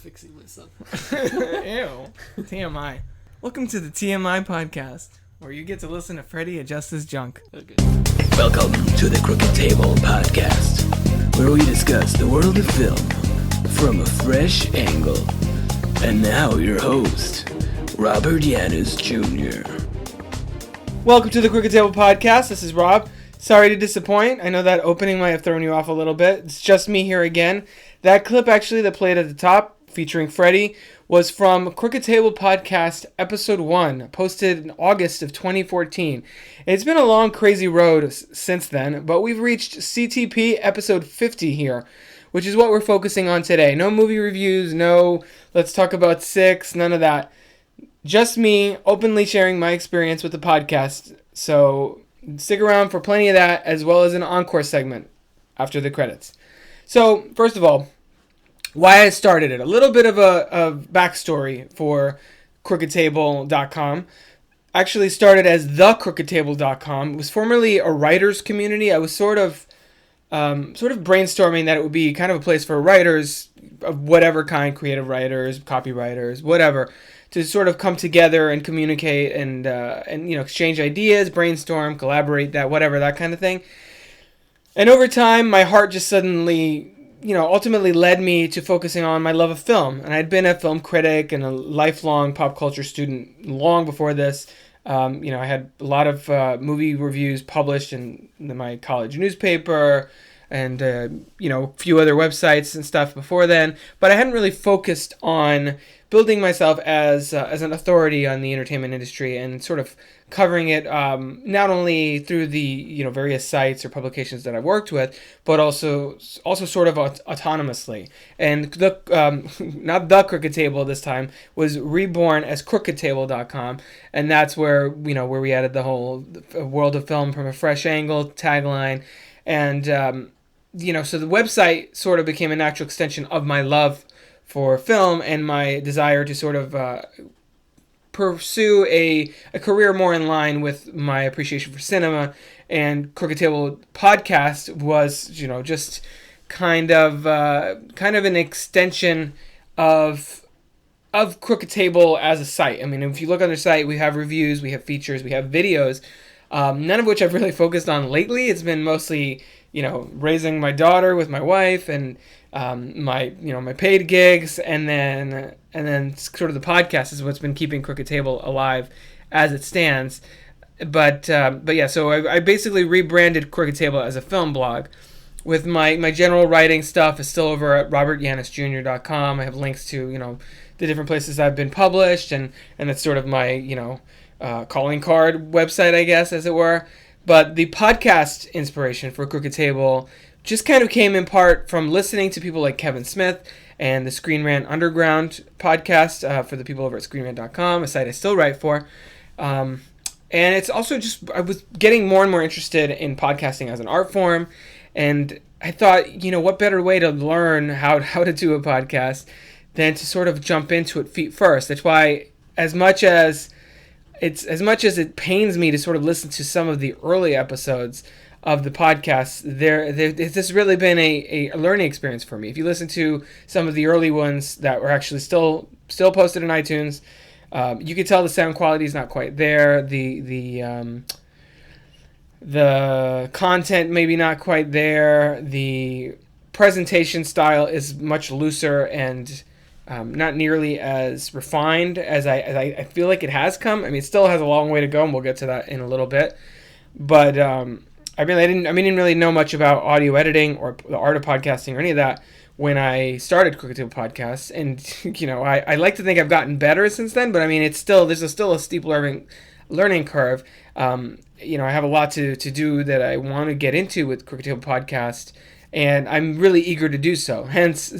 fixing myself. Ew. TMI. Welcome to the TMI podcast, where you get to listen to Freddie adjust his junk. Okay. Welcome to the Crooked Table podcast, where we discuss the world of film from a fresh angle. And now your host, Robert Yanis Jr. Welcome to the Crooked Table podcast. This is Rob. Sorry to disappoint. I know that opening might have thrown you off a little bit. It's just me here again. That clip actually that played at the top featuring Freddie was from Crooked Table Podcast Episode 1, posted in August of 2014. It's been a long, crazy road since then, but we've reached CTP Episode 50 here, which is what we're focusing on today. No movie reviews, no let's talk about Six, none of that. Just me openly sharing my experience with the podcast, so stick around for plenty of that, as well as an encore segment after the credits. So, first of all, why I started it. A little bit of a backstory for crookedtable.com. Actually started as thecrookedtable.com. It was formerly a writers community. I was sort of brainstorming that it would be kind of a place for writers of whatever kind, creative writers, copywriters, whatever, to sort of come together and communicate and exchange ideas, brainstorm, collaborate, that kind of thing. And over time, my heart just suddenly, ultimately led me to focusing on my love of film. And I'd been a film critic and a lifelong pop culture student long before this. I had a lot of movie reviews published in my college newspaper and, a few other websites and stuff before then. But I hadn't really focused on building myself as an authority on the entertainment industry and sort of covering it not only through the various sites or publications that I've worked with, but also sort of autonomously. And the not the Crooked Table this time was reborn as crookedtable.com, and that's where we added the whole world of film from a fresh angle tagline, and so the website sort of became a natural extension of my love for film and my desire to sort of pursue a career more in line with my appreciation for cinema. And Crooked Table podcast was just kind of an extension of Crooked Table as a site. I mean, if you look on their site, we have reviews, we have features, we have videos, none of which I've really focused on lately. It's been mostly raising my daughter with my wife and my paid gigs, and then sort of the podcast is what's been keeping Crooked Table alive as it stands. But yeah, so I basically rebranded Crooked Table as a film blog. With my general writing stuff is still over at robertyanisjr.com. I have links to the different places I've been published, and it's sort of my calling card website, I guess, as it were. But the podcast inspiration for Crooked Table just kind of came in part from listening to people like Kevin Smith and the Screen Rant Underground podcast for the people over at screenrant.com, a site I still write for. And it's also just, I was getting more and more interested in podcasting as an art form. And I thought, what better way to learn how to do a podcast than to sort of jump into it feet first. That's why as much as it pains me to sort of listen to some of the early episodes of the podcast, this has really been a learning experience for me. If you listen to some of the early ones that were actually still posted on iTunes, you can tell the sound quality is not quite there. The content maybe not quite there. The presentation style is much looser and not nearly as refined as I feel like it has come. I mean, it still has a long way to go, and we'll get to that in a little bit. But I didn't really know much about audio editing or the art of podcasting or any of that when I started Crooked Table Podcasts. And I like to think I've gotten better since then, but I mean, there's still a steep learning curve. I have a lot to do that I want to get into with Crooked Table Podcast, and I'm really eager to do so. Hence,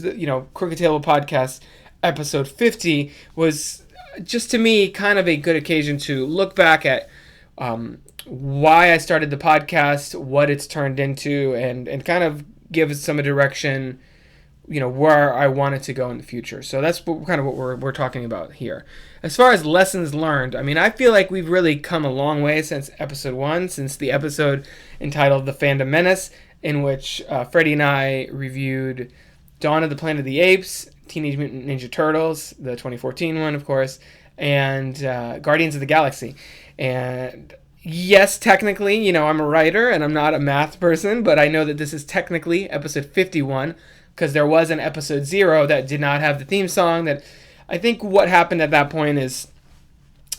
Crooked Table Podcast episode 50 was just, to me, kind of a good occasion to look back at why I started the podcast, what it's turned into, and kind of give some direction, where I want it to go in the future. So that's kind of what we're talking about here. As far as lessons learned, I mean, I feel like we've really come a long way since episode 1, since the episode entitled The Fandom Menace, in which Freddie and I reviewed Dawn of the Planet of the Apes, Teenage Mutant Ninja Turtles, the 2014 one, of course, and Guardians of the Galaxy. And yes, technically, I'm a writer and I'm not a math person, but I know that this is technically episode 51 because there was an episode 0 that did not have the theme song. That I think what happened at that point is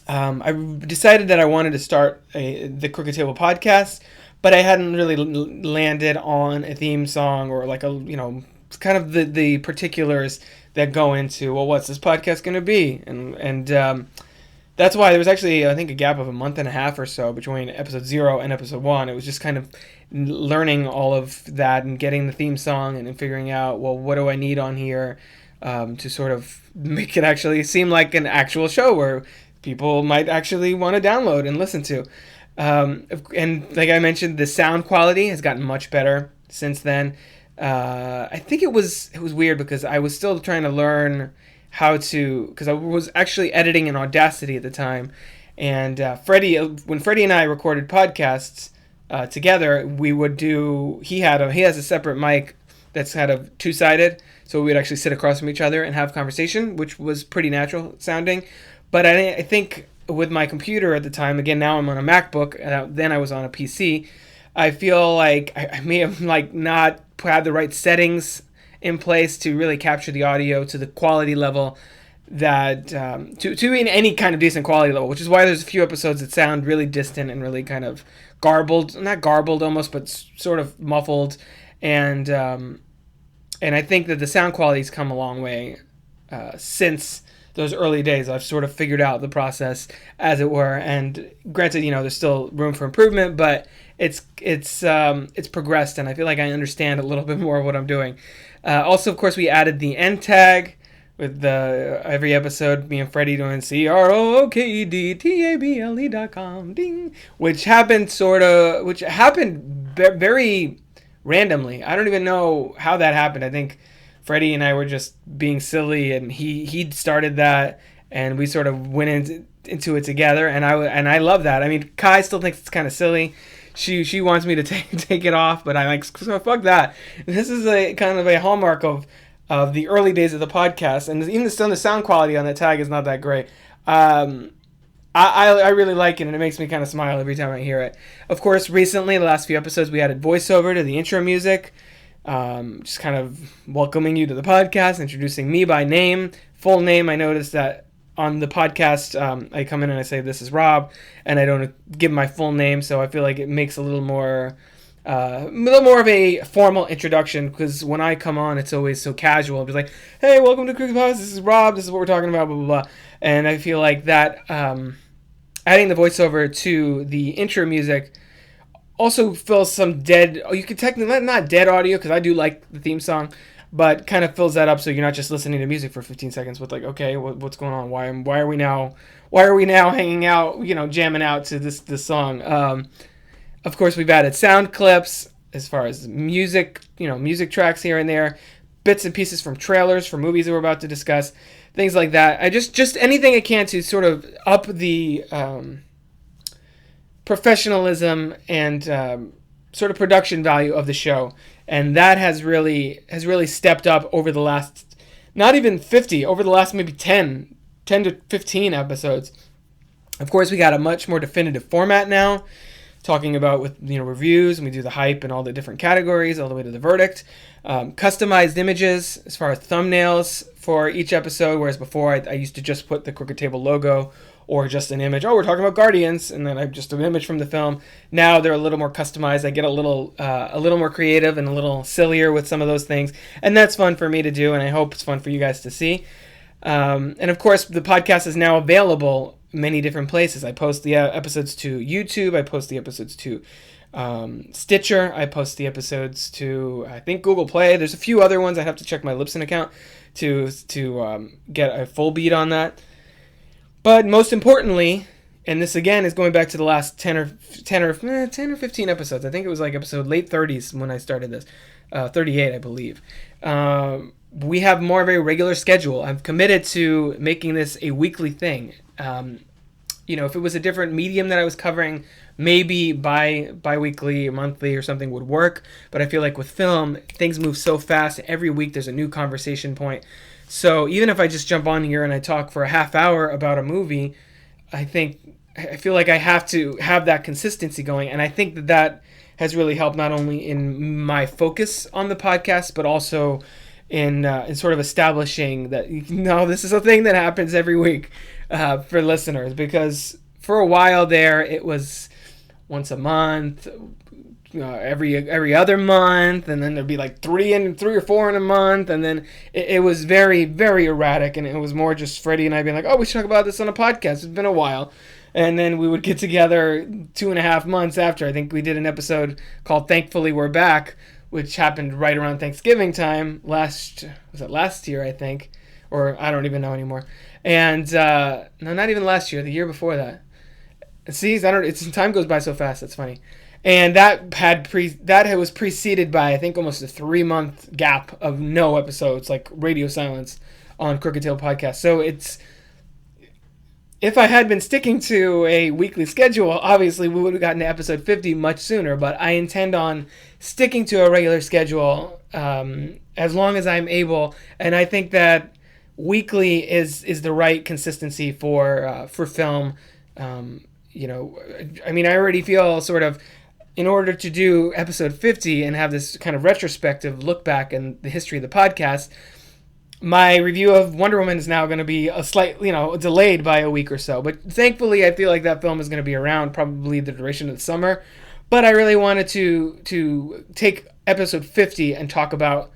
I decided that I wanted to start the Crooked Table podcast, but I hadn't really landed on a theme song or like kind of the particulars that go into, well, what's this podcast going to be? And that's why there was actually, I think, a gap of a month and a half or so between episode 0 and episode 1. It was just kind of learning all of that and getting the theme song and figuring out, well, what do I need on here to sort of make it actually seem like an actual show where people might actually want to download and listen to. And like I mentioned, the sound quality has gotten much better since then. I think it was weird because I was still trying to learn how to, because I was actually editing in Audacity at the time, and when Freddie and I recorded podcasts together, we would do. He has a separate mic that's kind of two-sided, so we would actually sit across from each other and have conversation, which was pretty natural sounding. But I think with my computer at the time, again, now I'm on a MacBook, then I was on a PC. I feel like I may have not had the right settings in place to really capture the audio to the quality level that to in any kind of decent quality level, which is why there's a few episodes that sound really distant and really kind of garbled, not garbled almost, but sort of muffled, and I think that the sound quality's come a long way since those early days. I've sort of figured out the process, as it were, and granted, there's still room for improvement, but it's progressed, and I feel like I understand a little bit more of what I'm doing. Also, of course, we added the end tag with every episode, me and Freddie doing CROOKEDTABLE.com, ding, which happened very randomly. I don't even know how that happened. I think Freddie and I were just being silly, and he started that, and we sort of went into it together, and I love that. I mean, Kai still thinks it's kind of silly. She wants me to take it off, but I'm like, so fuck that. This is a kind of a hallmark of the early days of the podcast, and even still the sound quality on that tag is not that great. I really like it, and it makes me kind of smile every time I hear it. Of course, recently, the last few episodes, we added voiceover to the intro music, just kind of welcoming you to the podcast, introducing me by name, full name. I noticed that on the podcast, I come in and I say, this is Rob, and I don't give my full name, so I feel like it makes a little more of a formal introduction, because when I come on, it's always so casual. It's like, hey, welcome to Crooked Podcast, this is Rob, this is what we're talking about, blah, blah, blah. And I feel like that, adding the voiceover to the intro music also fills some dead, you could technically, not dead audio, because I do like the theme song, but kind of fills that up, so you're not just listening to music for 15 seconds with like, okay, what's going on? Why are we now hanging out, jamming out to this song? Of course, we've added sound clips as far as music, music tracks here and there, bits and pieces from trailers for movies that we're about to discuss, things like that. I just anything I can to sort of up the professionalism and sort of production value of the show. And that has really stepped up over the last, not even 50, over the last maybe 10 to 15 episodes. Of course, we got a much more definitive format now, talking about with reviews, and we do the hype and all the different categories all the way to the verdict. Customized images as far as thumbnails for each episode, whereas before I used to just put the Crooked Table logo or just an image. Oh, we're talking about Guardians, and then I just an image from the film. Now they're a little more customized. I get a little more creative and a little sillier with some of those things, and that's fun for me to do, and I hope it's fun for you guys to see. And of course, the podcast is now available many different places. I post the episodes to YouTube. I post the episodes to Stitcher. I post the episodes to, I think, Google Play. There's a few other ones. I have to check my Libsyn account to get a full beat on that. But most importantly, and this again is going back to the last 10 or 15 episodes. I think it was like episode late 30s when I started this, 38, I believe. We have more of a regular schedule. I've committed to making this a weekly thing. If it was a different medium that I was covering, maybe bi-weekly, monthly or something would work. But I feel like with film, things move so fast. Every week there's a new conversation point. So even if I just jump on here and I talk for a half hour about a movie, I feel like I have to have that consistency going, and I think that has really helped not only in my focus on the podcast, but also in sort of establishing that this is a thing that happens every week for listeners. Because for a while there, it was once a month, every other month, and then there'd be like three or four in a month, and then it was very, very erratic, and it was more just Freddie and I being like, oh, we should talk about this on a podcast. It's been a while. And then we would get together 2.5 months after. I think we did an episode called Thankfully We're Back, which happened right around Thanksgiving time last year, I think, or I don't even know anymore. And no, not even last year, the year before that. See, time goes by so fast. That's funny. And that was preceded by, I think, almost a 3-month gap of no episodes, like radio silence on Crooked Table Podcast. So if I had been sticking to a weekly schedule, obviously we would have gotten to episode 50 much sooner. But I intend on sticking to a regular schedule as long as I'm able, and I think that weekly is the right consistency for film. I already feel sort of, in order to do episode 50 and have this kind of retrospective look back in the history of the podcast, my review of Wonder Woman is now going to be a slight, delayed by a week or so. But thankfully, I feel like that film is going to be around probably the duration of the summer. But I really wanted to take episode 50 and talk about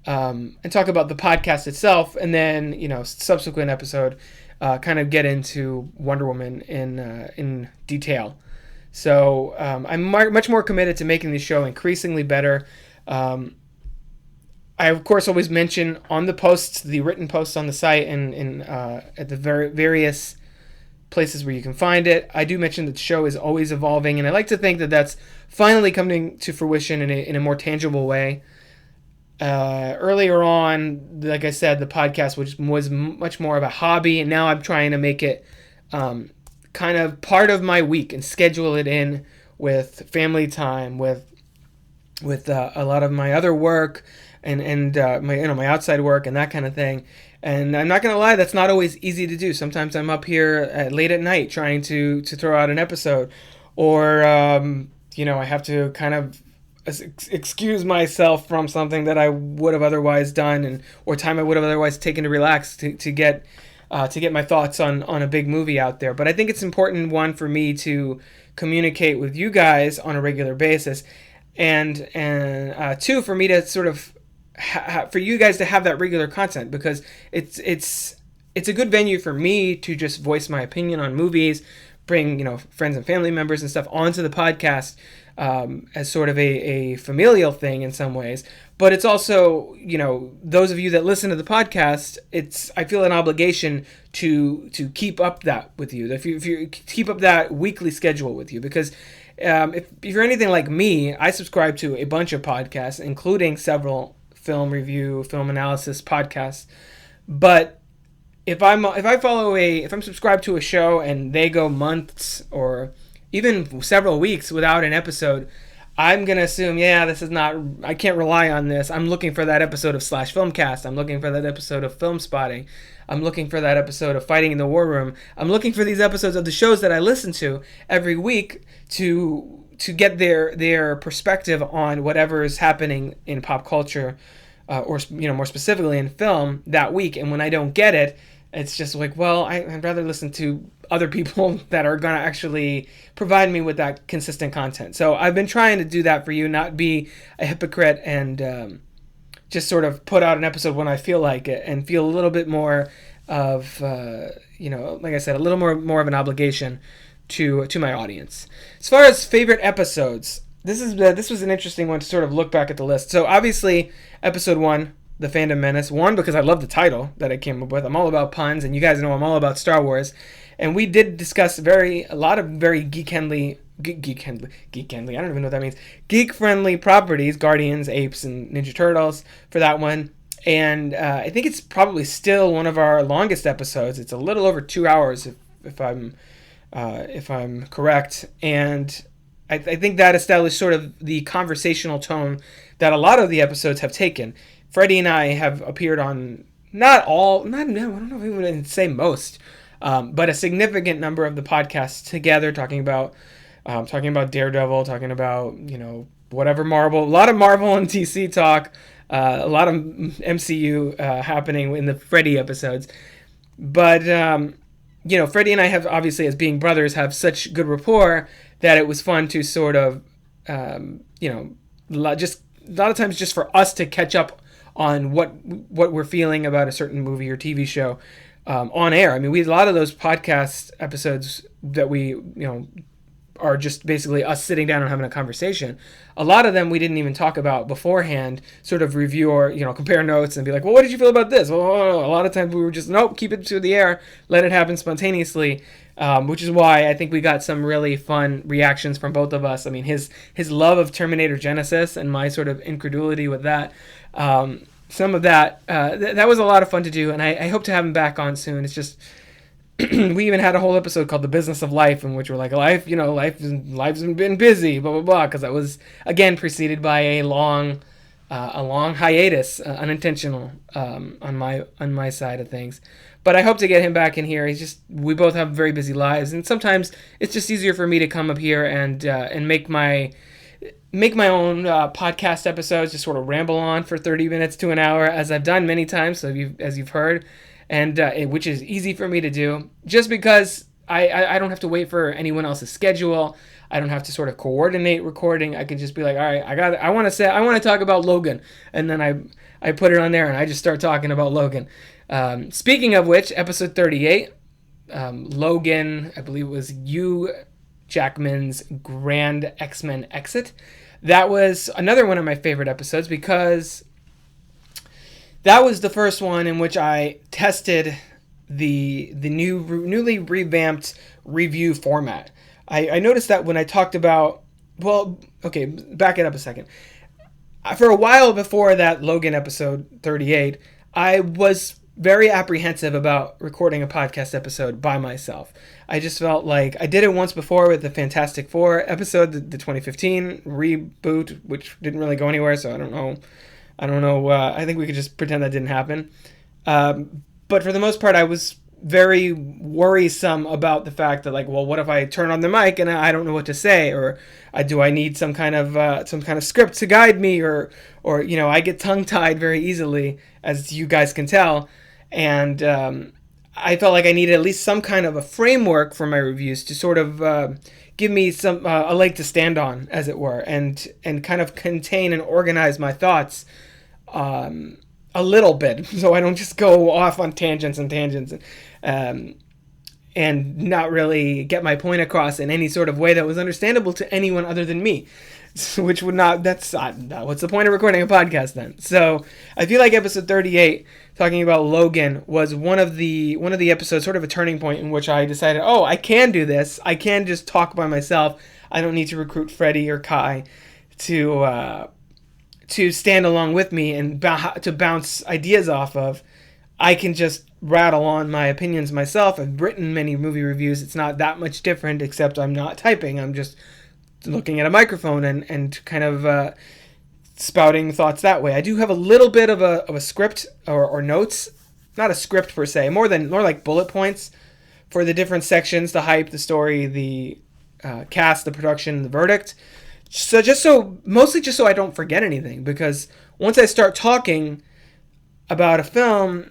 the podcast itself, and then subsequent episode kind of get into Wonder Woman in detail. So I'm much more committed to making the show increasingly better. I, of course, always mention on the posts, the written posts on the site and at the various places where you can find it, I do mention that the show is always evolving, and I like to think that that's finally coming to fruition in a more tangible way. Earlier on, like I said, the podcast was much more of a hobby, and now I'm trying to make it kind of part of my week and schedule it in with family time, with a lot of my other work and my outside work and that kind of thing. And I'm not gonna lie, that's not always easy to do. Sometimes I'm up here late at night trying to throw out an episode, or I have to kind of excuse myself from something that I would have otherwise done, or time I would have otherwise taken to relax to get my thoughts on a big movie out there. But I think it's important, one, for me to communicate with you guys on a regular basis, and two, for me to sort of for you guys to have that regular content, because it's a good venue for me to just voice my opinion on movies, bring friends and family members and stuff onto the podcast as sort of a familial thing in some ways. But it's also, those of you that listen to the podcast, I feel an obligation to keep up that with you. If you keep up that weekly schedule with you, because if you're anything like me, I subscribe to a bunch of podcasts, including several film review, film analysis podcasts. But if I'm subscribed to a show and they go months or even several weeks without an episode, I'm going to assume, I can't rely on this. I'm looking for that episode of Slash Filmcast. I'm looking for that episode of Film Spotting. I'm looking for that episode of Fighting in the War Room. I'm looking for these episodes of the shows that I listen to every week to get their perspective on whatever is happening in pop culture, or more specifically in film that week. And when I don't get it, it's just like, well, I'd rather listen to other people that are going to actually provide me with that consistent content. So I've been trying to do that for you, not be a hypocrite and just sort of put out an episode when I feel like it, and feel a little bit more of, like I said, a little more of an obligation to my audience. As far as favorite episodes, this was an interesting one to sort of look back at the list. So obviously, episode 1, the Fandom Menace. 1, because I love the title that I came up with. I'm all about puns, and you guys know I'm all about Star Wars. And we did discuss a lot of very geek-friendly, I don't even know what that means, geek-friendly properties, Guardians, Apes, and Ninja Turtles for that one. And I think it's probably still one of our longest episodes. It's a little over 2 hours, if I'm correct. And I think that established sort of the conversational tone that a lot of the episodes have taken. Freddie and I have appeared on not all, not no, I don't know if I would say most, but a significant number of the podcasts together, talking about Daredevil, talking about whatever Marvel, a lot of Marvel and DC talk, a lot of MCU happening in the Freddy episodes, but Freddie and I have, obviously, as being brothers, have such good rapport that it was fun to sort of, just a lot of times just for us to catch up on what we're feeling about a certain movie or TV show on air. I mean, a lot of those podcast episodes that we, are just basically us sitting down and having a conversation. A lot of them we didn't even talk about beforehand, sort of review or, compare notes and be like, well, what did you feel about this? Well, a lot of times we were just, nope, keep it to the air, let it happen spontaneously, which is why I think we got some really fun reactions from both of us. I mean, his love of Terminator Genesis and my sort of incredulity with that, some of that, that was a lot of fun to do, and I hope to have him back on soon. It's just... we even had a whole episode called The Business of Life, in which we're like, life's been busy, blah, blah, blah, because that was, again, preceded by a long hiatus, unintentional, on my side of things. But I hope to get him back in here. We both have very busy lives, and sometimes it's just easier for me to come up here and make my own podcast episodes, just sort of ramble on for 30 minutes to an hour, as I've done many times, so as you've heard. And which is easy for me to do, just because I don't have to wait for anyone else's schedule. I don't have to sort of coordinate recording. I can just be like, all right, I want to talk about Logan, and then I put it on there and I just start talking about Logan. Speaking of which, episode 38, Logan, I believe it was Hugh Jackman's grand X-Men exit. That was another one of my favorite episodes because that was the first one in which I tested the newly revamped review format. I noticed that when I talked about... Well, okay, back it up a second. For a while before that Logan episode 38, I was very apprehensive about recording a podcast episode by myself. I just felt like... I did it once before with the Fantastic Four episode, the 2015 reboot, which didn't really go anywhere, so I don't know. I think we could just pretend that didn't happen. But for the most part, I was very worrisome about the fact that, like, well, what if I turn on the mic and I don't know what to say, or do I need some kind of script to guide me, or I get tongue-tied very easily, as you guys can tell, and I felt like I needed at least some kind of a framework for my reviews to sort of give me some a leg to stand on, as it were, and kind of contain and organize my thoughts a little bit, so I don't just go off on tangents and not really get my point across in any sort of way that was understandable to anyone other than me. Which would not, what's the point of recording a podcast then? So I feel like episode 38, talking about Logan, was one of the episodes, sort of a turning point in which I decided, I can do this. I can just talk by myself. I don't need to recruit Freddie or Kai to stand along with me and to bounce ideas off of. I can just rattle on my opinions myself. I've written many movie reviews. It's not that much different, except I'm not typing. I'm just looking at a microphone and kind of spouting thoughts that way. I do have a little bit of a script or notes, not a script per se, more like bullet points for the different sections: the hype, the story, the cast, the production, the verdict. Mostly just so I don't forget anything, because once I start talking about a film,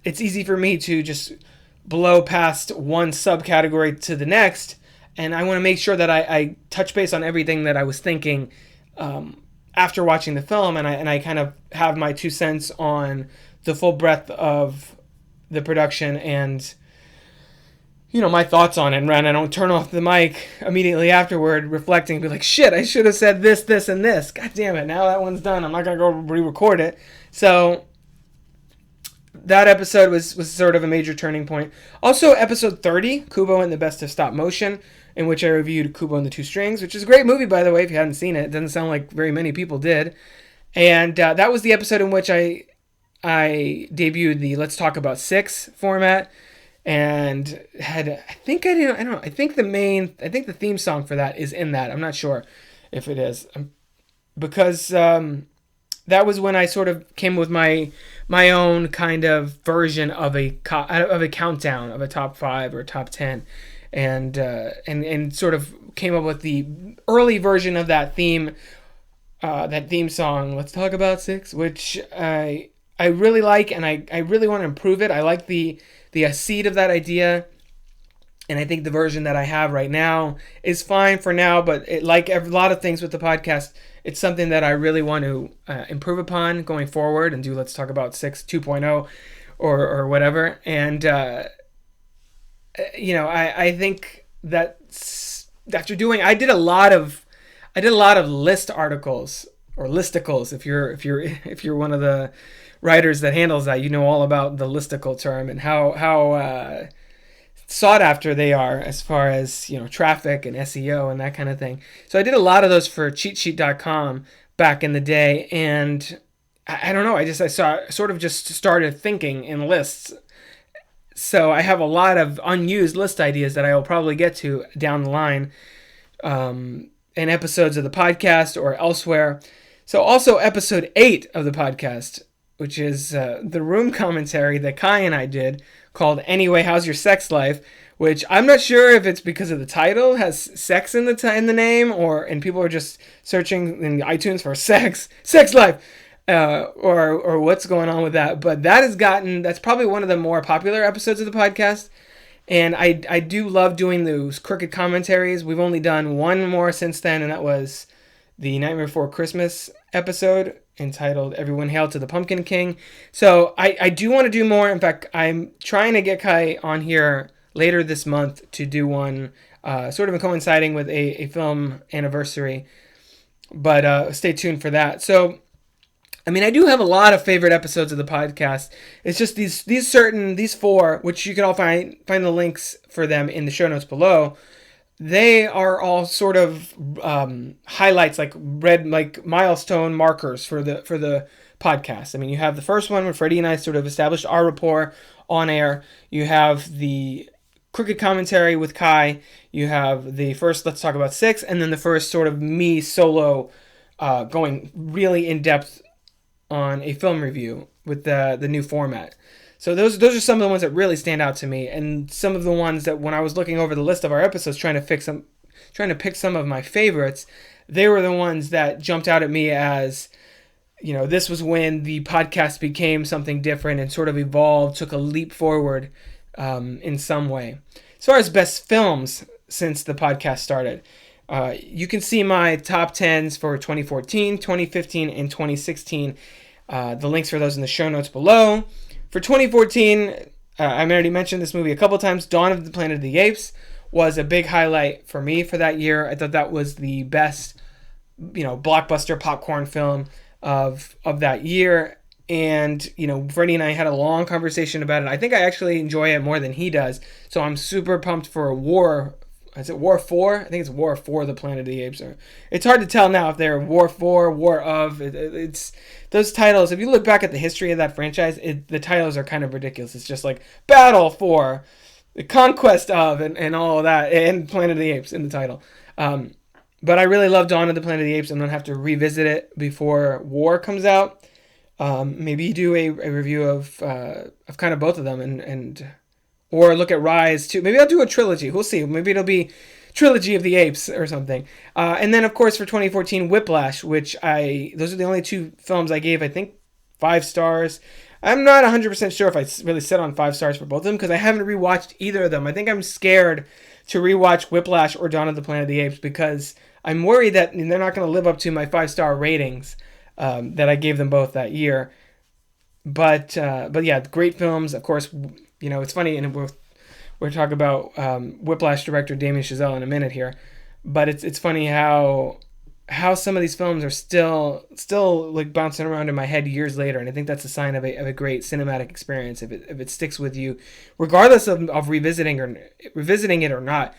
it's easy for me to just blow past one subcategory to the next. And I want to make sure that I touch base on everything that I was thinking after watching the film, and I kind of have my 2 cents on the full breadth of the production and, my thoughts on it. And I don't turn off the mic immediately afterward, reflecting, be like, shit, I should have said this, this, and this. God damn it, now that one's done. I'm not going to go re-record it. So that episode was sort of a major turning point. Also, episode 30, Kubo and the Best of Stop Motion, in which I reviewed Kubo and the Two Strings, which is a great movie, by the way, if you haven't seen it. It doesn't sound like very many people did. And that was the episode in which I debuted the Let's Talk About Six format, and had, I think the theme song for that is in that. I'm not sure if it is, because that was when I sort of came with my my own kind of version of a countdown of a top 5 or top 10, and sort of came up with the early version of that theme song. Let's talk about 6, which I really like, and I really want to improve it. I like the seed of that idea. And I think the version that I have right now is fine for now, but like a lot of things with the podcast, it's something that I really want to improve upon going forward and do Let's Talk About 6 2.0 or whatever. And, I think that after doing, I did a lot of list articles or listicles. If you're one of the writers that handles that, you know all about the listicle term and how sought after they are as far as traffic and SEO and that kind of thing. So I did a lot of those for cheatsheet.com back in the day, and I don't know, I sort of just started thinking in lists. So I have a lot of unused list ideas that I will probably get to down the line in episodes of the podcast or elsewhere. So also episode 8 of the podcast, which is the room commentary that Kai and I did, called Anyway, How's Your Sex Life? Which I'm not sure if it's because of the title, has sex in the name, and people are just searching in iTunes for sex life, or what's going on with that. But that's probably one of the more popular episodes of the podcast. And I do love doing those crooked commentaries. We've only done one more since then, and that was the Nightmare Before Christmas episode entitled Everyone Hail to the Pumpkin King. So I do want to do more. In fact, I'm trying to get Kai on here later this month to do one sort of coinciding with a film anniversary. But stay tuned for that. So, I mean, I do have a lot of favorite episodes of the podcast. It's just these 4, which you can all find the links for them in the show notes below. They are all sort of highlights, like milestone markers for the podcast. I mean, you have the first one when Freddie and I sort of established our rapport on air. You have the crooked commentary with Kai. You have the first Let's Talk About 6, and then the first sort of me solo going really in depth on a film review with the new format. So those are some of the ones that really stand out to me, and some of the ones that when I was looking over the list of our episodes trying to pick some of my favorites, they were the ones that jumped out at me as, this was when the podcast became something different and sort of evolved, took a leap forward in some way. As far as best films since the podcast started, you can see my top 10s for 2014, 2015, and 2016. The links for those in the show notes below. For 2014, I already mentioned this movie a couple times. Dawn of the Planet of the Apes was a big highlight for me for that year. I thought that was the best, blockbuster popcorn film of that year. And, Freddie and I had a long conversation about it. I think I actually enjoy it more than he does. So I'm super pumped for War. Is it War 4? I think it's War for the Planet of the Apes. It's hard to tell now if they're War 4, War of. It's those titles. If you look back at the history of that franchise, the titles are kind of ridiculous. It's just like Battle for, the Conquest of, and all of that, and Planet of the Apes in the title. But I really love Dawn of the Planet of the Apes. I'm going to have to revisit it before War comes out. Maybe do a review of kind of both of them or look at Rise too. Maybe I'll do a trilogy. We'll see. Maybe it'll be Trilogy of the Apes or something. And then, of course, for 2014, Whiplash, which those are the only 2 films I gave, I think, 5 stars. I'm not 100% sure if I really set on 5 stars for both of them because I haven't rewatched either of them. I think I'm scared to rewatch Whiplash or Dawn of the Planet of the Apes because I'm worried that they're not going to live up to my 5-star ratings that I gave them both that year. But yeah, great films. Of course, it's funny, and we're talking about Whiplash director Damien Chazelle in a minute here, but it's funny how some of these films are still like bouncing around in my head years later, and I think that's a sign of a great cinematic experience if it sticks with you, regardless of revisiting it or not.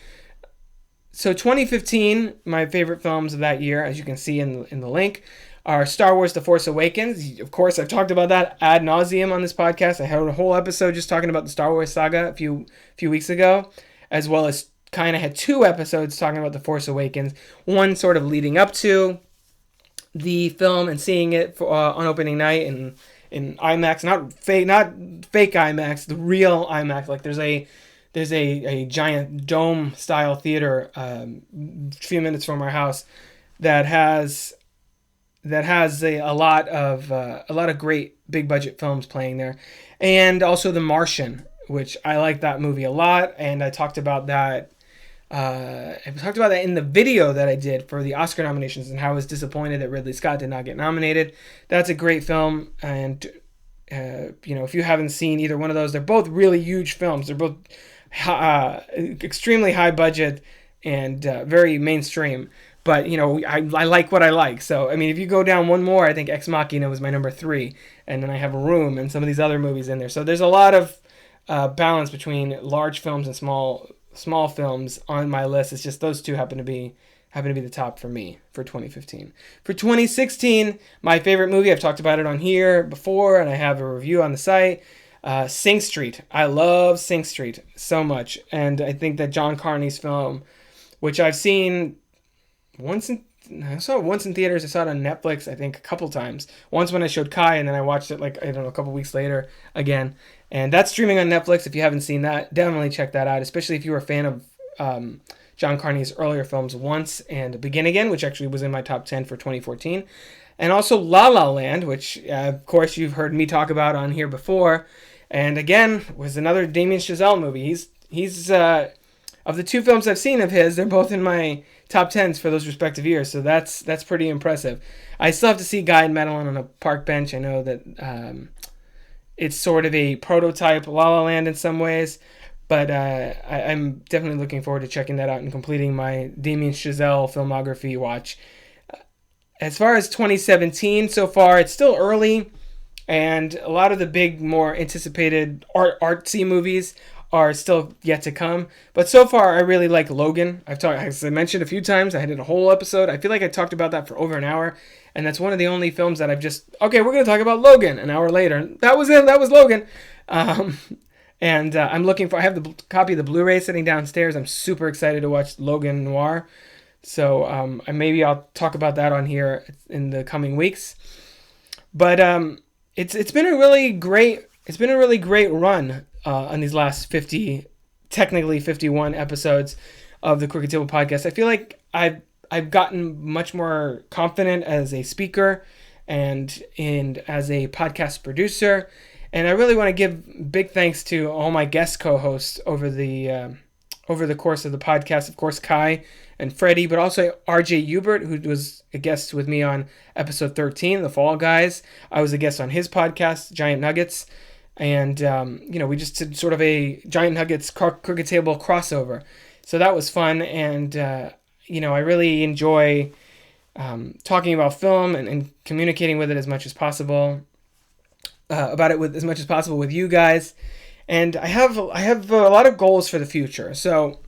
So 2015, my favorite films of that year, as you can see in the link, are Star Wars The Force Awakens. Of course, I've talked about that ad nauseum on this podcast. I had a whole episode just talking about the Star Wars saga a few weeks ago, as well as kind of had 2 episodes talking about The Force Awakens. One sort of leading up to the film and seeing it on opening night in IMAX, not fake IMAX, the real IMAX. Like there's a giant dome style theater a few minutes from our house that has a lot of great big budget films playing there, and also The Martian, which I like that movie a lot, and I talked about that. In the video that I did for the Oscar nominations, and how I was disappointed that Ridley Scott did not get nominated. That's a great film, and if you haven't seen either one of those, they're both really huge films. They're both extremely high budget and very mainstream. But I like what I like. So I mean, if you go down one more, I think Ex Machina was my number 3, and then I have Room and some of these other movies in there. So there's a lot of balance between large films and small films on my list. It's just those two happen to be the top for me for 2015. For 2016, my favorite movie, I've talked about it on here before, and I have a review on the site. Sing Street. I love Sing Street so much, and I think that John Carney's film, which I've seen I saw it once in theaters. I saw it on Netflix, I think, a couple times. Once when I showed Kai, and then I watched it a couple weeks later again. And that's streaming on Netflix. If you haven't seen that, definitely check that out, especially if you were a fan of John Carney's earlier films, Once and Begin Again, which actually was in my top 10 for 2014. And also La La Land, which, of course, you've heard me talk about on here before. And again, was another Damien Chazelle movie. He's of the two films I've seen of his, they're both in my top 10s for those respective years. So that's pretty impressive. I still have to see Guy and Madeline on a park bench. I know that it's sort of a prototype La La Land in some ways, but I'm definitely looking forward to checking that out and completing my Damien Chazelle filmography watch. As far as 2017, so far, it's still early, and a lot of the big, more anticipated artsy movies are still yet to come. But so far, I really like Logan. As I mentioned a few times, I did a whole episode. I feel like I talked about that for over an hour, and that's one of the only films that okay, we're going to talk about Logan an hour later. That was it. That was Logan. And I'm looking for, I have the copy of the Blu-ray sitting downstairs. I'm super excited to watch Logan Noir. So maybe I'll talk about that on here in the coming weeks. But it's been a really great run on these last 51 episodes of the Crooked Table podcast. I feel like I've gotten much more confident as a speaker and as a podcast producer, and I really want to give big thanks to all my guest co-hosts over the course of the podcast. Of course, Kai and Freddie, but also RJ Hubert, who was a guest with me on episode 13, The Fall Guys. I was a guest on his podcast, Giant Nuggets. And, we just did sort of a Giant Nuggets Crooked Table crossover. So that was fun. And, I really enjoy talking about film and communicating with it as much as possible, with you guys. And I have a lot of goals for the future. So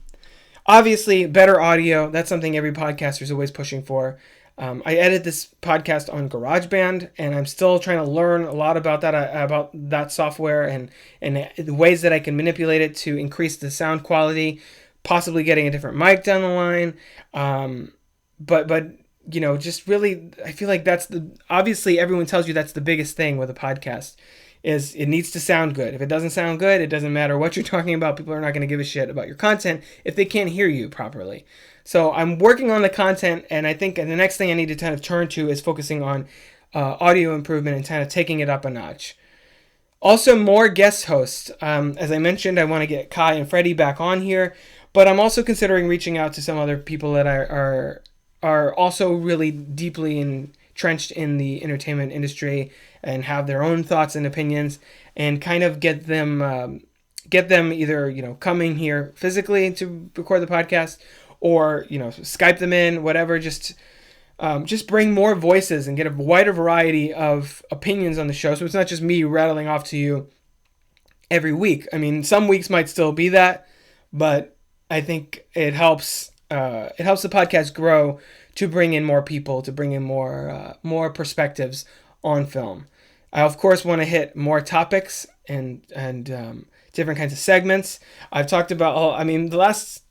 obviously, better audio. That's something every podcaster is always pushing for. I edit this podcast on GarageBand, and I'm still trying to learn a lot about that software and the ways that I can manipulate it to increase the sound quality, possibly getting a different mic down the line. But just really, I feel like obviously everyone tells you that's the biggest thing with a podcast, is it needs to sound good. If it doesn't sound good, it doesn't matter what you're talking about. People are not going to give a shit about your content if they can't hear you properly. So I'm working on the content, and I think the next thing I need to kind of turn to is focusing on audio improvement and kind of taking it up a notch. Also, more guest hosts. As I mentioned, I want to get Kai and Freddie back on here, but I'm also considering reaching out to some other people that are also really deeply entrenched in the entertainment industry and have their own thoughts and opinions, and kind of get them either coming here physically to record the podcast, or Skype them in, whatever. Just bring more voices and get a wider variety of opinions on the show, so it's not just me rattling off to you every week. I mean, some weeks might still be that, but I think it helps the podcast grow to bring in more people, to bring in more perspectives on film. I of course want to hit more topics and different kinds of segments. I've talked about the last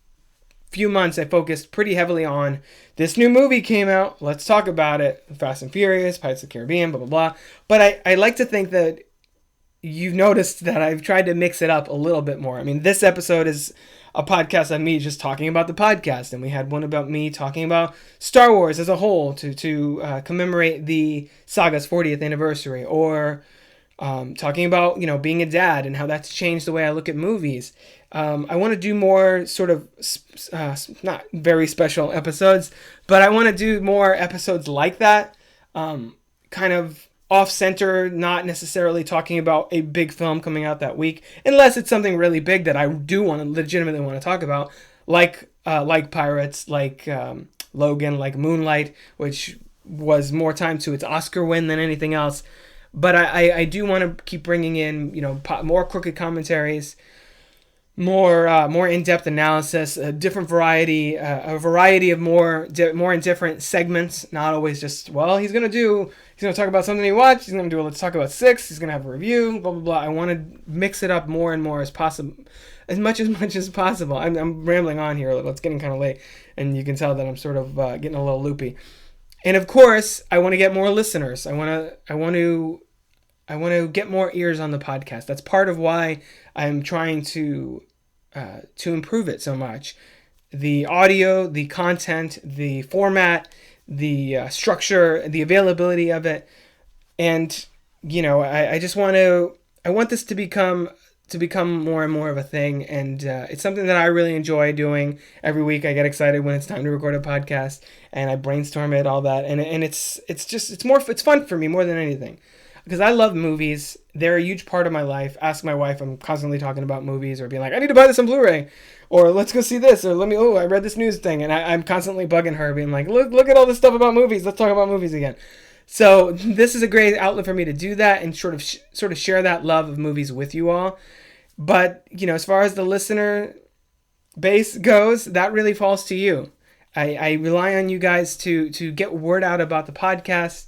few months, I focused pretty heavily on this new movie came out. Let's talk about it. Fast and Furious, Pirates of the Caribbean, blah, blah, blah. But I like to think that you've noticed that I've tried to mix it up a little bit more. I mean, this episode is a podcast on me just talking about the podcast. And we had one about me talking about Star Wars as a whole to commemorate the saga's 40th anniversary. Or talking about, being a dad and how that's changed the way I look at movies. I want to do more sort of, not very special episodes, but I want to do more episodes like that, kind of off-center, not necessarily talking about a big film coming out that week, unless it's something really big that I do legitimately want to talk about, like Pirates, like Logan, like Moonlight, which was more time to its Oscar win than anything else. But I do want to keep bringing in, more crooked commentaries, more in-depth analysis, a variety of more and different segments, not always just, he's going to talk about something he watched, he's going to do let's talk about 6, he's going to have a review, blah, blah, blah. I want to mix it up more and more as possible, as much as possible. I'm rambling on here a little, it's getting kind of late, and you can tell that I'm sort of getting a little loopy. And of course, I want to get more listeners. I want to get more ears on the podcast. That's part of why I'm trying to improve it so much. The audio, the content, the format, the structure, the availability of it, and I just want this to become more and more of a thing, and it's something that I really enjoy doing. Every week I get excited when it's time to record a podcast, and I brainstorm it, all that, and it's fun for me more than anything, because I love movies. They're a huge part of my life. Ask my wife, I'm constantly talking about movies, or being like, I need to buy this on Blu-ray, or let's go see this, or I read this news thing, and I'm constantly bugging her, being like, look at all this stuff about movies, let's talk about movies again. So this is a great outlet for me to do that and sort of share that love of movies with you all. But, as far as the listener base goes, that really falls to you. I rely on you guys to get word out about the podcast,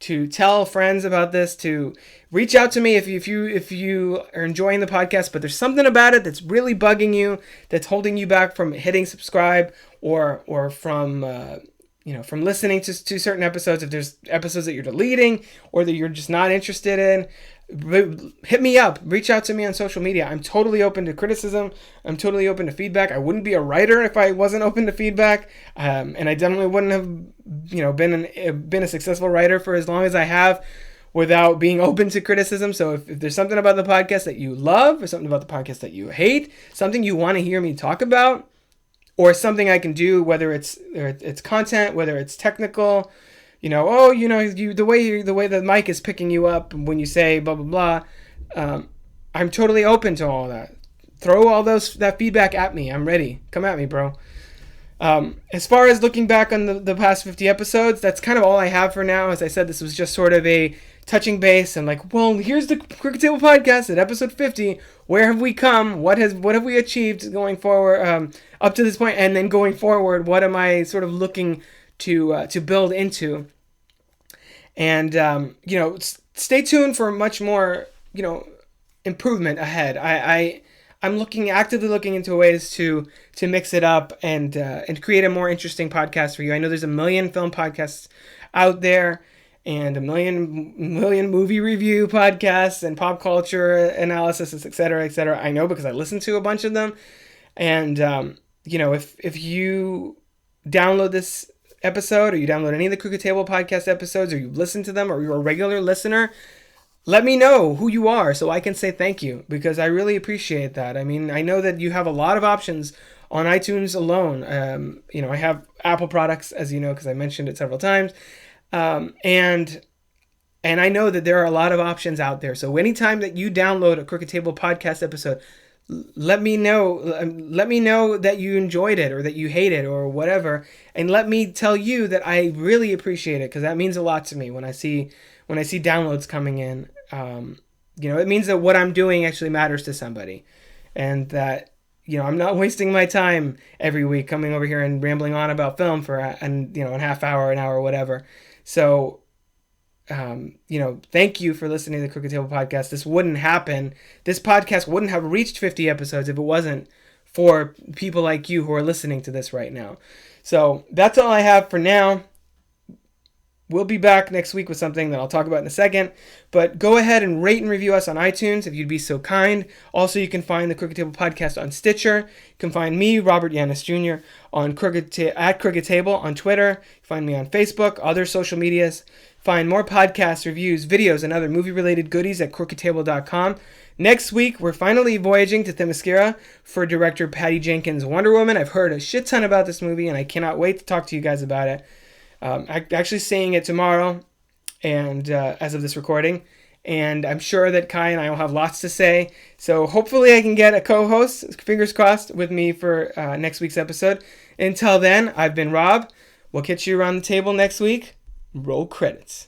to tell friends about this, to reach out to me if you are enjoying the podcast, but there's something about it that's really bugging you, that's holding you back from hitting subscribe or from from listening to certain episodes. If there's episodes that you're deleting or that you're just not interested in, hit me up. Reach out to me on social media. I'm totally open to criticism. I'm totally open to feedback. I wouldn't be a writer if I wasn't open to feedback, and I definitely wouldn't have been a successful writer for as long as I have without being open to criticism. So if there's something about the podcast that you love, or something about the podcast that you hate, something you want to hear me talk about, or something I can do, whether it's content, whether it's technical, the way the mic is picking you up when you say blah blah blah, I'm totally open to all that. Throw all that feedback at me. I'm ready. Come at me, bro. As far as looking back on the past 50 episodes, that's kind of all I have for now. As I said, this was just sort of a touching base and here's the Crooked Table Podcast at episode 50. Where have we come? What have we achieved going forward, up to this point, and then going forward, what am I sort of looking to build into? And stay tuned for much more improvement ahead. I'm actively looking into ways to mix it up and create a more interesting podcast for you. I know there's a million film podcasts out there, and a million movie review podcasts and pop culture analysis, et cetera, et cetera. I know because I listen to a bunch of them. And if you download this episode, or you download any of the Crooked Table podcast episodes, or you listen to them, or you're a regular listener, let me know who you are so I can say thank you, because I really appreciate that. I mean, I know that you have a lot of options on iTunes alone. I have Apple products, as you know, because I mentioned it several times. And I know that there are a lot of options out there. So anytime that you download a Crooked Table podcast episode, let me know that you enjoyed it, or that you hate it, or whatever, and let me tell you that I really appreciate it, because that means a lot to me when I see downloads coming in. It means that what I'm doing actually matters to somebody, and that I'm not wasting my time every week coming over here and rambling on about film for a half hour, an hour, whatever. So thank you for listening to the Crooked Table Podcast. This wouldn't happen. This podcast wouldn't have reached 50 episodes if it wasn't for people like you who are listening to this right now. So that's all I have for now. We'll be back next week with something that I'll talk about in a second. But go ahead and rate and review us on iTunes if you'd be so kind. Also, you can find the Crooked Table Podcast on Stitcher. You can find me, Robert Yanis Jr., on at Crooked Table on Twitter. Find me on Facebook, other social medias. Find more podcasts, reviews, videos, and other movie-related goodies at crookedtable.com. Next week, we're finally voyaging to Themyscira for director Patty Jenkins' Wonder Woman. I've heard a shit ton about this movie, and I cannot wait to talk to you guys about it. I'm actually seeing it tomorrow, and as of this recording, and I'm sure that Kai and I will have lots to say. So hopefully I can get a co-host, fingers crossed, with me for next week's episode. Until then, I've been Rob. We'll catch you around the table next week. Roll credits.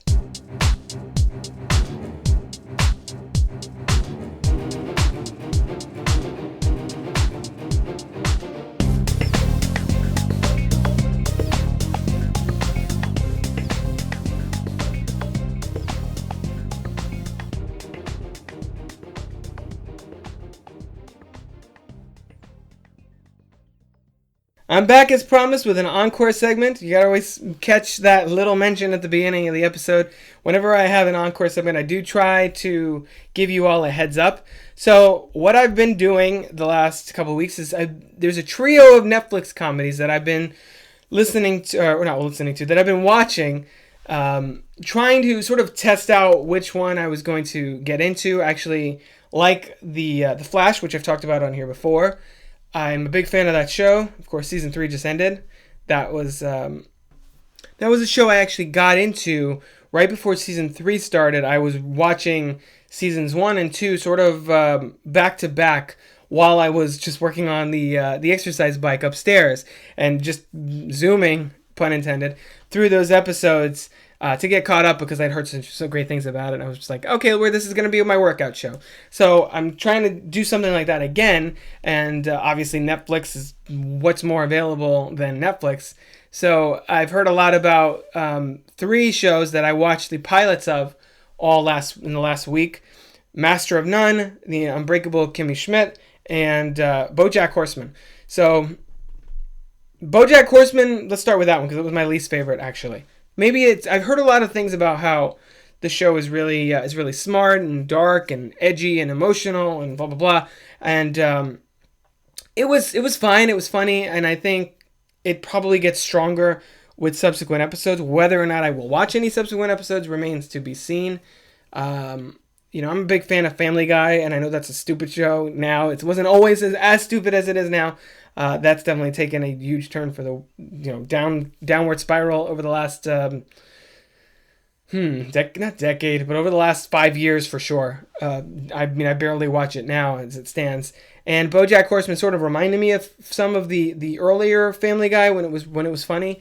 I'm back as promised with an encore segment. You gotta always catch that little mention at the beginning of the episode. Whenever I have an encore segment, I do try to give you all a heads up. So what I've been doing the last couple of weeks is there's a trio of Netflix comedies that I've been that I've been watching, trying to sort of test out which one I was going to get into. Actually, like the Flash, which I've talked about on here before. I'm a big fan of that show. Of course, season 3 just ended. That was a show I actually got into right before season 3 started. I was watching seasons 1 and 2 sort of back to back while I was just working on the exercise bike upstairs and just zooming, pun intended, through those episodes to get caught up because I'd heard so great things about it. And I was just like, okay, well, this is going to be my workout show. So I'm trying to do something like that again. And obviously Netflix is what's more available than Netflix. So I've heard a lot about 3 shows that I watched the pilots of in the last week. Master of None, The Unbreakable Kimmy Schmidt, and BoJack Horseman. So BoJack Horseman, let's start with that one because it was my least favorite, actually. I've heard a lot of things about how the show is really smart and dark and edgy and emotional and blah blah blah, and it was fine. It was funny, and I think it probably gets stronger with subsequent episodes. Whether or not I will watch any subsequent episodes remains to be seen. I'm a big fan of Family Guy, and I know that's a stupid show now. It wasn't always as stupid as it is now. That's definitely taken a huge turn for the downward spiral over the last not decade, but over the last 5 years for sure. I barely watch it now as it stands. And BoJack Horseman sort of reminded me of some of the earlier Family Guy when it was funny.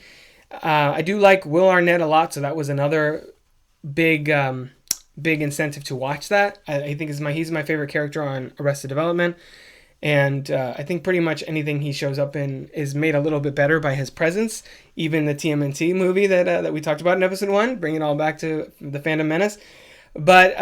I do like Will Arnett a lot, so that was another big incentive to watch that. I think he's my favorite character on Arrested Development. And I think pretty much anything he shows up in is made a little bit better by his presence. Even the TMNT movie that we talked about in episode 1, bring it all back to the Fandom Menace. But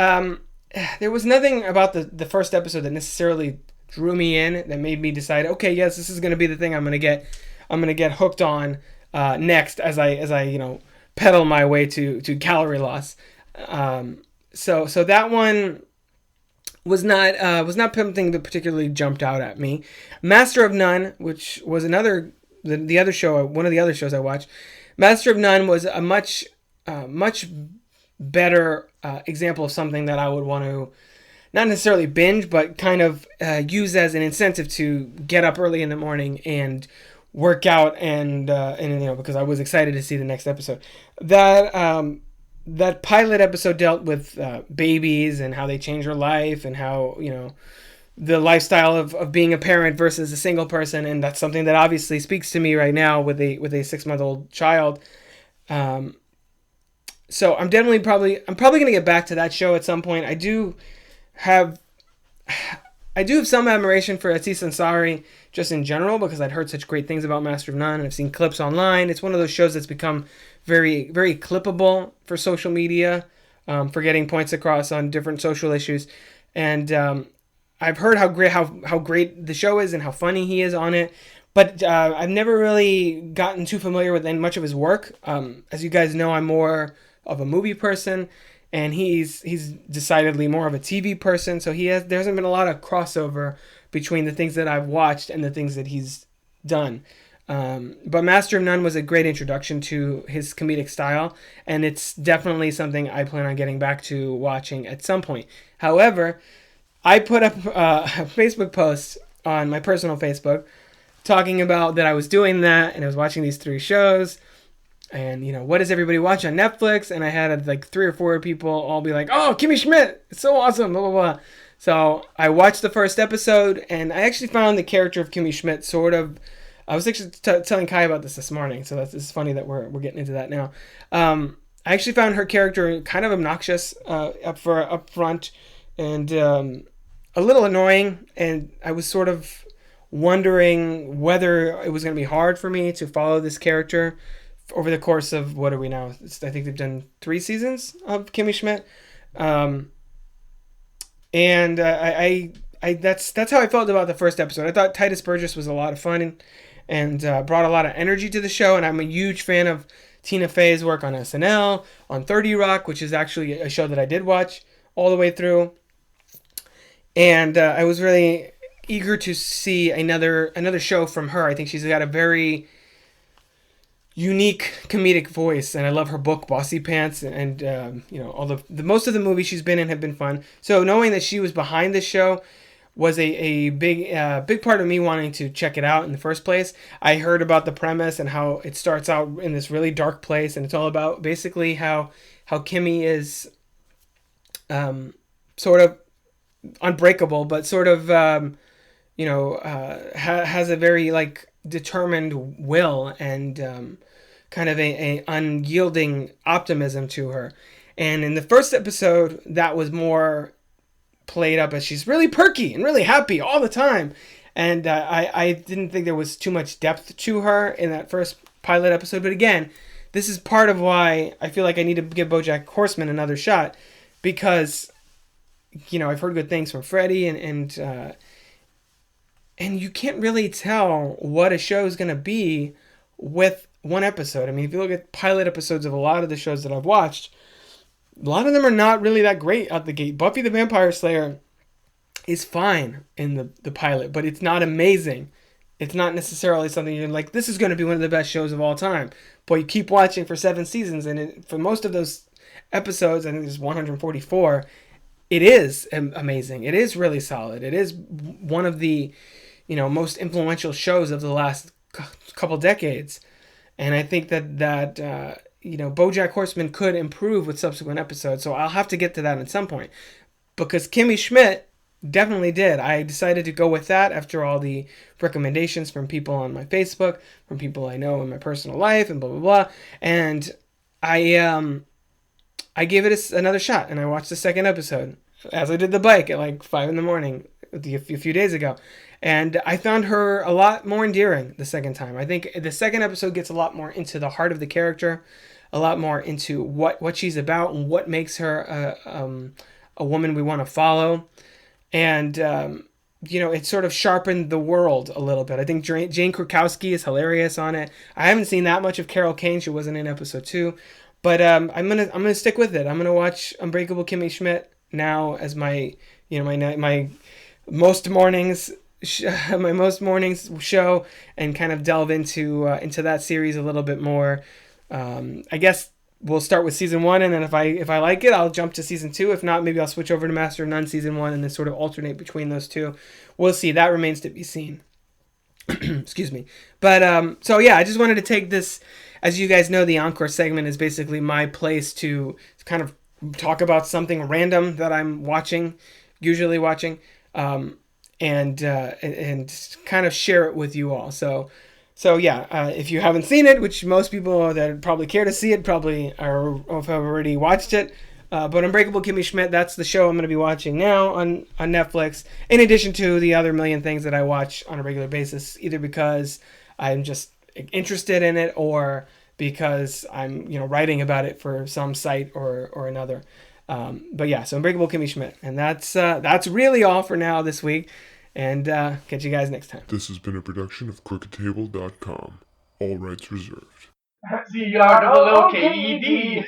there was nothing about the first episode that necessarily drew me in, that made me decide, okay, yes, this is going to be the thing I'm going to get hooked on next as I pedal my way to calorie loss. So that one was not something that particularly jumped out at me. Master of None, which was the other show, one of the other shows I watched. Master of None was a much better example of something that I would want to not necessarily binge, but kind of use as an incentive to get up early in the morning and work out and because I was excited to see the next episode. That pilot episode dealt with babies and how they change your life and how, the lifestyle of being a parent versus a single person. And that's something that obviously speaks to me right now with a 6-month-old child. So I'm probably going to get back to that show at some point. I do have some admiration for Aziz Ansari just in general because I'd heard such great things about Master of None and I've seen clips online. It's one of those shows that's become very, very clippable for social media, for getting points across on different social issues. And I've heard how great the show is and how funny he is on it, but I've never really gotten too familiar with much of his work. As you guys know, I'm more of a movie person, and he's decidedly more of a TV person. So there hasn't been a lot of crossover between the things that I've watched and the things that he's done. But Master of None was a great introduction to his comedic style, and it's definitely something I plan on getting back to watching at some point. However, I put up a Facebook post on my personal Facebook talking about that I was doing that, and I was watching these 3 shows, and, what does everybody watch on Netflix? And I had like 3 or 4 people all be like, oh, Kimmy Schmidt, it's so awesome, blah, blah, blah. So I watched the first episode, and I actually found the character of Kimmy Schmidt sort of... I was actually telling Kai about this morning, so it's funny that we're getting into that now. I actually found her character kind of obnoxious up front, and a little annoying, and I was sort of wondering whether it was going to be hard for me to follow this character over the course of, what are we now? I think they've done 3 seasons of Kimmy Schmidt. And that's how I felt about the first episode. I thought Titus Burgess was a lot of fun and brought a lot of energy to the show, and I'm a huge fan of Tina Fey's work on SNL, on 30 Rock, which is actually a show that I did watch all the way through. And I was really eager to see another show from her. I think she's got a very unique comedic voice, and I love her book Bossy Pants, and all the most of the movies she's been in have been fun. So knowing that she was behind this show was a big part of me wanting to check it out in the first place. I heard about the premise and how it starts out in this really dark place, and it's all about basically how Kimmy is sort of unbreakable, but sort of has a very like determined will and kind of a unyielding optimism to her. And in the first episode, that was more played up as she's really perky and really happy all the time. And I didn't think there was too much depth to her in that first pilot episode. But again, this is part of why I feel like I need to give BoJack Horseman another shot, because I've heard good things from Freddie, and you can't really tell what a show is going to be with one episode. I mean, if you look at pilot episodes of a lot of the shows that I've watched, a lot of them are not really that great out the gate. Buffy the Vampire Slayer is fine in the pilot, but it's not amazing. It's not necessarily something you're like, this is going to be one of the best shows of all time. But you keep watching for 7 seasons, and for most of those episodes, I think there's 144, it is amazing. It is really solid. It is one of the most influential shows of the last couple decades. And I think that BoJack Horseman could improve with subsequent episodes. So I'll have to get to that at some point, because Kimmy Schmidt definitely did. I decided to go with that after all the recommendations from people on my Facebook, from people I know in my personal life, and blah, blah, blah. And I gave it another shot, and I watched the second episode as I did the bike at like 5 a.m. a few days ago. And I found her a lot more endearing the second time. I think the second episode gets a lot more into the heart of the character, a lot more into what she's about and what makes her a woman we want to follow. And, it sort of sharpened the world a little bit. I think Jane Krakowski is hilarious on it. I haven't seen that much of Carol Kane. She wasn't in episode 2. But I'm gonna stick with it. I'm gonna watch Unbreakable Kimmy Schmidt now as my most mornings show, and kind of delve into that series a little bit more. I guess we'll start with season 1, and then if I like it, I'll jump to season 2. If not, maybe I'll switch over to Master of None season 1 and then sort of alternate between those two. We'll see. That remains to be seen. Excuse me. But so yeah, I just wanted to take this. As you guys know, the Encore segment is basically my place to kind of talk about something random that I'm usually watching, and kind of share it with you all. So yeah, if you haven't seen it, which most people that probably care to see it probably have already watched it, but Unbreakable Kimmy Schmidt, that's the show I'm going to be watching now on Netflix, in addition to the other million things that I watch on a regular basis, either because I'm just interested in it or because I'm writing about it for some site or another. But yeah, so Unbreakable Kimmy Schmidt. And that's really all for now this week. And catch you guys next time. This has been a production of crookedtable.com. All rights reserved. CROOKED.